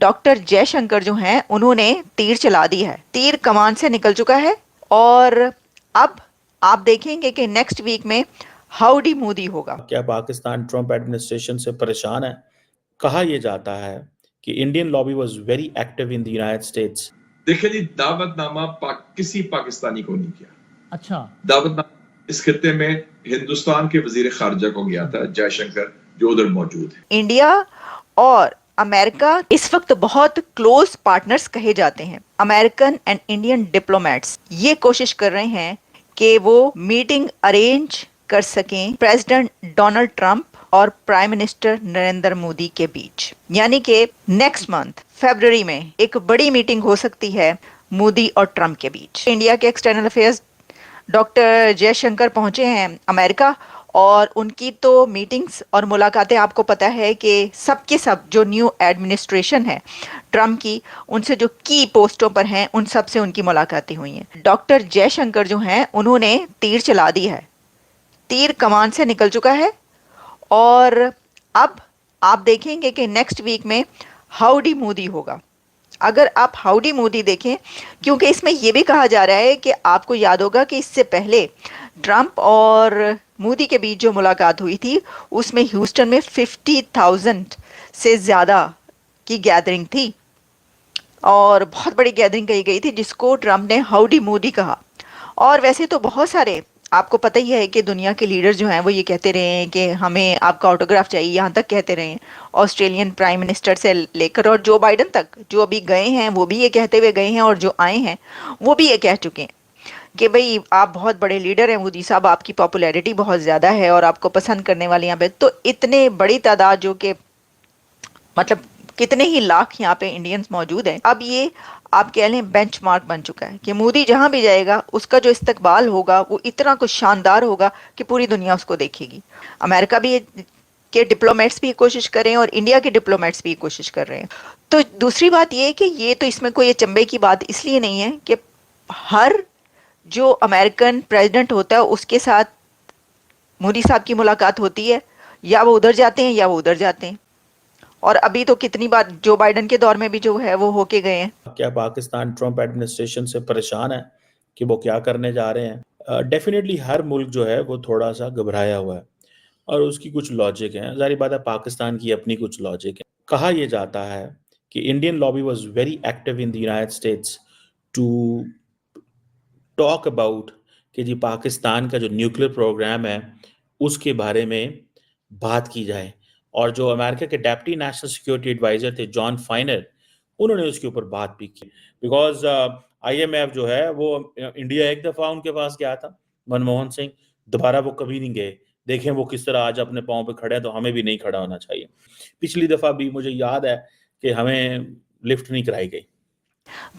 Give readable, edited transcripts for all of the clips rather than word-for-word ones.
Doctor Jaishankar जो हैं उन्होंने तीर चला दी है, तीर कमान से निकल चुका है। और अब आप देखेंगे कि नेक्स्ट वीक में हाउडी मोदी होगा। क्या पाकिस्तान ट्रंप एडमिनिस्ट्रेशन से परेशान है? कहा यह जाता है कि Indian lobby was very active in the United states. देखिए जी, दावतनामा किसी पाकिस्तानी को नहीं किया। अच्छा, दावतनामा इस खत्ते में हिंदुस्तान के वजीर खारजा को गया था, जयशंकर, जो उधर मौजूद है। इंडिया और अमेरिका इस वक्त बहुत क्लोज पार्टनर्स कहे जाते हैं। अमेरिकन एंड इंडियन डिप्लोमेट्स ये कोशिश कर रहे हैं कि वो मीटिंग अरेंज कर सकें प्रेसिडेंट डोनाल्ड ट्रंप और प्राइम मिनिस्टर नरेंद्र मोदी के बीच, यानी कि नेक्स्ट मंथ फरवरी में एक बड़ी मीटिंग हो सकती है मोदी और ट्रंप के बीच। इंडिया के एक्सटर्नल अफेयर्स डॉक्टर जयशंकर पहुंचे हैं अमेरिका, और उनकी तो मीटिंग्स और मुलाकातें आपको पता है कि सबके सब जो न्यू एडमिनिस्ट्रेशन है ट्रम्प की, उनसे जो की पोस्टों पर हैं उन सब से उनकी मुलाकातें हुई हैं। डॉक्टर जयशंकर जो हैं उन्होंने तीर चला दी है, तीर कमान से निकल चुका है। और अब आप देखेंगे कि नेक्स्ट वीक में हाउडी मोदी होगा। अगर आप हाउडी मोदी देखें, क्योंकि इसमें यह भी कहा जा रहा है कि आपको याद होगा कि इससे पहले ट्रंप और मोदी के बीच जो मुलाकात हुई थी उसमें ह्यूस्टन में 50,000 से ज़्यादा की गैदरिंग थी, और बहुत बड़ी गैदरिंग कही गई थी जिसको ट्रंप ने हाउडी मोदी कहा। और वैसे तो बहुत सारे आपको पता ही है कि दुनिया के लीडर जो हैं वो ये कहते रहे हैं कि हमें आपका ऑटोग्राफ चाहिए, यहाँ तक कहते रहे हैं। ऑस्ट्रेलियन प्राइम मिनिस्टर से लेकर और जो बाइडन तक, जो अभी गए हैं वो भी ये कहते हुए गए हैं, और जो आए हैं वो भी ये कह चुके हैं कि भाई आप बहुत बड़े लीडर हैं मोदी साहब, आपकी पॉपुलैरिटी बहुत ज़्यादा है और आपको पसंद करने वाले यहाँ पे। तो इतने बड़ी तादाद, जो कि मतलब कितने ही लाख यहाँ पे इंडियंस मौजूद हैं, अब ये आप कह लें बेंचमार्क बन चुका है कि मोदी जहाँ भी जाएगा उसका जो इस्तकबाल होगा वो इतना कुछ शानदार होगा कि पूरी दुनिया उसको देखेगी। अमेरिका भी के डिप्लोमेट्स भी कोशिश कर रहे हैं और इंडिया के डिप्लोमेट्स भी कोशिश कर रहे हैं। तो दूसरी बात ये है कि ये तो इसमें कोई चंबे की बात इसलिए नहीं है कि हर जो अमेरिकन प्रेसिडेंट होता है उसके साथ मोदी साहब की मुलाकात होती है, या वो उधर जाते हैं या वो उधर जाते हैं। और अभी तो कितनी बार जो बाइडन के दौर में भी जो है वो होके गए हैं। क्या पाकिस्तान ट्रंप एडमिनिस्ट्रेशन से परेशान है कि वो क्या करने जा रहे हैं? डेफिनेटली हर मुल्क जो है वो थोड़ा सा घबराया हुआ है और उसकी कुछ लॉजिक है। जारी बात है, पाकिस्तान की अपनी कुछ लॉजिक है। कहा यह जाता है कि Indian lobby was very active in the United States to talk about कि जी पाकिस्तान का जो न्यूक्लियर प्रोग्राम है उसके बारे में बात की जाए। और जो अमेरिका के डेप्टी नेशनल सिक्योरिटी एडवाइजर थे जॉन फाइनर, उन्होंने उसके ऊपर बात भी की। बिकॉज आईएमएफ जो है वो इंडिया एक दफ़ा उनके पास गया था, मनमोहन सिंह, दोबारा वो कभी नहीं गए। देखें वो किस तरह आज अपने पाँव पे खड़े हैं, तो हमें भी नहीं खड़ा होना चाहिए। पिछली दफ़ा भी मुझे याद है कि हमें लिफ्ट नहीं कराई गई।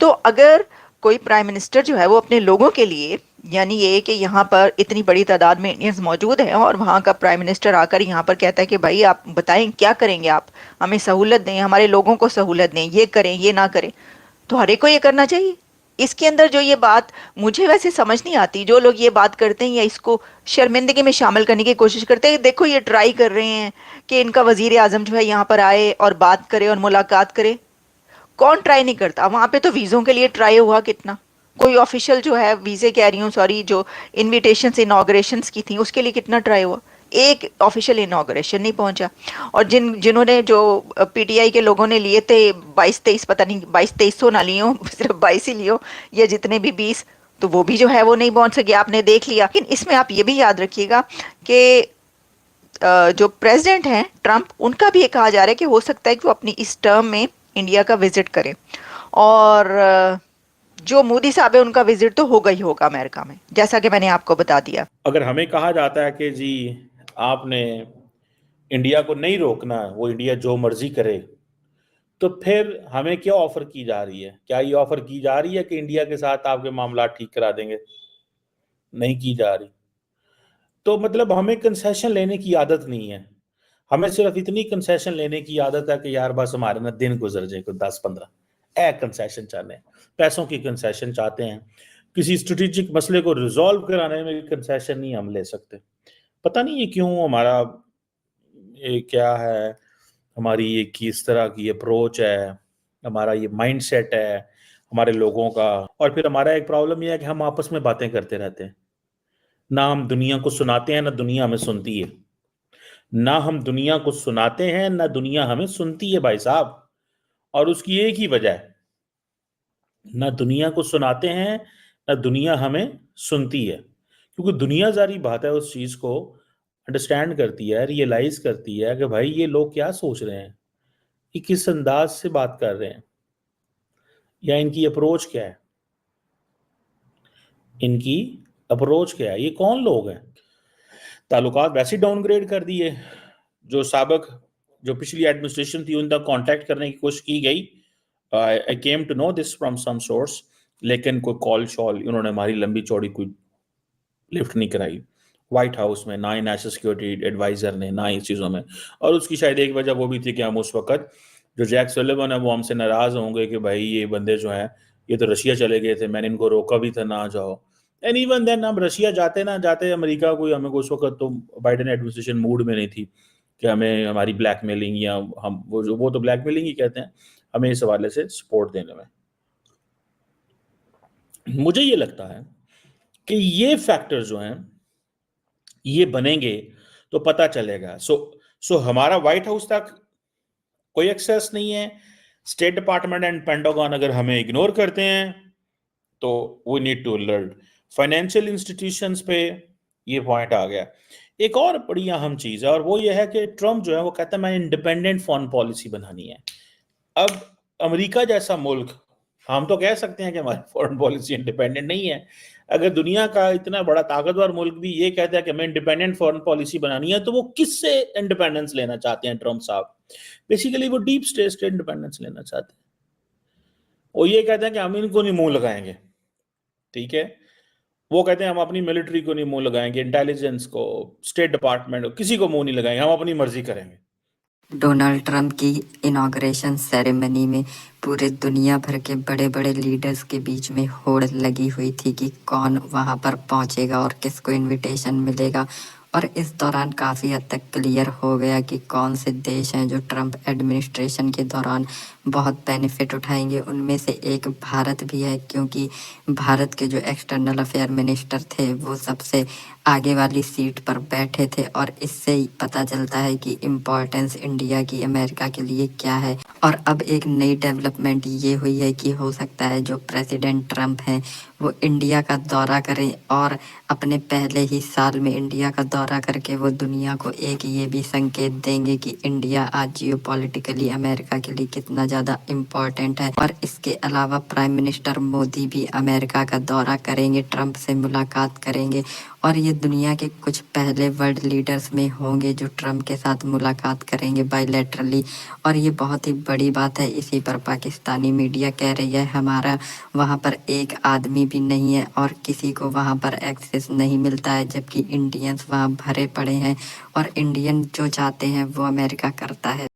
तो अगर कोई प्राइम मिनिस्टर जो है वो अपने लोगों के लिए, यानी ये कि यहाँ पर इतनी बड़ी तादाद में इंडियंस मौजूद हैं और वहाँ का प्राइम मिनिस्टर आकर यहाँ पर कहता है कि भाई आप बताएं क्या करेंगे, आप हमें सहूलत दें, हमारे लोगों को सहूलत दें, ये करें ये ना करें, तो हर एक को ये करना चाहिए। इसके अंदर जो ये बात मुझे वैसे समझ नहीं आती, जो लोग ये बात करते हैं या इसको शर्मिंदगी में शामिल करने की कोशिश करते हैं, देखो ये ट्राई कर रहे हैं कि इनका वजीर आजम जो है यहाँ पर आए और बात करे और मुलाकात करे। कौन ट्राई नहीं करता? वहां पे तो वीज़ों के लिए ट्राई हुआ कितना, कोई ऑफिशियल जो है वीज़े कह रही हूँ सॉरी, जो इनविटेशंस इनॉग्रेशंस की थी उसके लिए कितना ट्राई हुआ, एक ऑफिशियल इनॉग्रेशन नहीं पहुंचा। और जिन्होंने जो पीटीआई के लोगों ने लिए थे 22-23, पता नहीं 22-23 ना लियो, सिर्फ 22 ही लियो, या जितने भी 20, तो वो भी जो है वो नहीं पहुंच सके, आपने देख लिया। लेकिन इसमें आप ये भी याद रखिएगा कि जो प्रेसिडेंट हैं ट्रंप, उनका भी ये कहा जा रहा है कि हो सकता है कि वो अपनी इस टर्म में इंडिया का विजिट करें, और जो मोदी साहब है उनका विजिट तो होगा ही होगा अमेरिका में, जैसा कि मैंने आपको बता दिया। अगर हमें कहा जाता है कि जी आपने इंडिया को नहीं रोकना, वो इंडिया जो मर्जी करे, तो फिर हमें क्या ऑफर की जा रही है? क्या ये ऑफर की जा रही है कि इंडिया के साथ आपके मामला ठीक करा देंगे? नहीं की जा रही। तो मतलब हमें कंसेशन लेने की आदत नहीं है। हमें सिर्फ इतनी कंसेशन लेने की आदत है कि यार बस हमारे ना दिन गुजर जाए, कोई 10-15 कंसेशन चाहते हैं, पैसों की कंसेशन चाहते हैं। किसी स्ट्रेटेजिक मसले को रिजॉल्व कराने में कंसेशन नहीं हम ले सकते। पता नहीं ये क्यों हमारा, ये क्या है, हमारी ये किस तरह की अप्रोच है। हमारा ये माइंडसेट है हमारे लोगों का। और फिर हमारा एक प्रॉब्लम ये है कि हम आपस में बातें करते रहते हैं, ना हम दुनिया को सुनाते हैं ना दुनिया हमें सुनती है। ना हम दुनिया को सुनाते हैं ना दुनिया हमें सुनती है भाई साहब। और उसकी एक ही वजह है, ना दुनिया को सुनाते हैं ना दुनिया हमें सुनती है। क्योंकि दुनिया सारी बात है उस चीज को अंडरस्टैंड करती है, रियलाइज करती है कि भाई ये लोग क्या सोच रहे हैं, ये किस अंदाज से बात कर रहे हैं, या इनकी अप्रोच क्या है, इनकी अप्रोच क्या है, ये कौन लोग हैं। ताल्लुकात वैसे डाउनग्रेड कर दिए। जो पिछली एडमिनिस्ट्रेशन थी उन तक कांटेक्ट करने की कोशिश की गई। I came to know this from some source, लेकिन कोई कॉल शॉल उन्होंने हमारी लंबी चौड़ी कोई लिफ्ट नहीं कराई। व्हाइट हाउस में ना ही नेशनल सिक्योरिटी एडवाइजर ने, ना ही इस चीज़ों में। और उसकी शायद एक वजह वो भी थी कि हम उस वक्त जो जैक सुलिवन है वो हमसे नाराज़ होंगे कि भाई ये बंदे जो हैं ये तो रशिया चले गए थे, मैंने इनको रोका भी था ना जाओ। एंड इवन देन हम रशिया जाते ना जाते अमेरिका कोई हमें उस वक्त तो बाइडेन एडमिनिस्ट्रेशन मूड में नहीं थी कि हमें हमारी ब्लैकमेलिंग या हम वो तो ब्लैकमेलिंग ही कहते हैं हमें इस हवाले से सपोर्ट देने में। मुझे ये लगता है कि ये फैक्टर जो हैं ये बनेंगे तो पता चलेगा। सो हमारा व्हाइट हाउस तक कोई एक्सेस नहीं है। स्टेट डिपार्टमेंट एंड पेंटागन अगर हमें इग्नोर करते हैं तो we need to alert. Financial institutions पे ये पॉइंट आ गया। एक और बड़ी अहम चीज है और वो ये है कि ट्रम्प जो है वो कहता है मैं इंडिपेंडेंट फॉरेन पॉलिसी बनानी है। अब अमेरिका जैसा मुल्क, हम तो कह सकते हैं कि हमारी फॉरेन पॉलिसी इंडिपेंडेंट नहीं है। अगर दुनिया का इतना बड़ा ताकतवर मुल्क भी ये कहता है कि हमें इंडिपेंडेंट फॉरेन पॉलिसी बनानी है तो वो किससे इंडिपेंडेंस लेना चाहते हैं ट्रम्प साहब। बेसिकली वो डीप स्टेट से इंडिपेंडेंस लेना चाहते हैं। वो ये कहते हैं कि हम इनको नहीं मुंह लगाएंगे, ठीक है। वो कहते हैं हम अपनी मिलिट्री को नहीं मुंह लगाएंगे, इंटेलिजेंस को, स्टेट डिपार्टमेंट को, किसी को मुंह नहीं लगाएंगे, हम अपनी मर्जी करेंगे। डोनाल्ड ट्रंप की इनॉग्रेशन सेरेमनी में पूरे दुनिया भर के बड़े बड़े लीडर्स के बीच में होड़ लगी हुई थी कि कौन वहां पर पहुंचेगा और किसको इनविटेशन मिलेगा। और इस दौरान काफ़ी हद तक क्लियर हो गया कि कौन से देश हैं जो ट्रंप एडमिनिस्ट्रेशन के दौरान बहुत बेनिफिट उठाएंगे। उनमें से एक भारत भी है, क्योंकि भारत के जो एक्सटर्नल अफेयर मिनिस्टर थे वो सबसे आगे वाली सीट पर बैठे थे। और इससे ही पता चलता है कि इम्पोर्टेंस इंडिया की अमेरिका के लिए क्या है। और अब एक नई डेवलपमेंट ये हुई है कि हो सकता है जो प्रेसिडेंट ट्रंप हैं वो इंडिया का दौरा करें और अपने पहले ही साल में इंडिया का दौरा करके वो दुनिया को एक ये भी संकेत देंगे कि इंडिया आज जियोपॉलिटिकली अमेरिका के लिए कितना ज़्यादा इम्पोर्टेंट है। और इसके अलावा प्राइम मिनिस्टर मोदी भी अमेरिका का दौरा करेंगे, ट्रंप से मुलाकात करेंगे। और ये दुनिया के कुछ पहले वर्ल्ड लीडर्स में होंगे जो ट्रंप के साथ मुलाकात करेंगे बायलैटरली। और ये बहुत ही बड़ी बात है। इसी पर पाकिस्तानी मीडिया कह रही है हमारा वहाँ पर एक आदमी भी नहीं है और किसी को वहाँ पर एक्सेस नहीं मिलता है, जबकि इंडियंस वहाँ भरे पड़े हैं और इंडियन जो चाहते हैं वो अमेरिका करता है।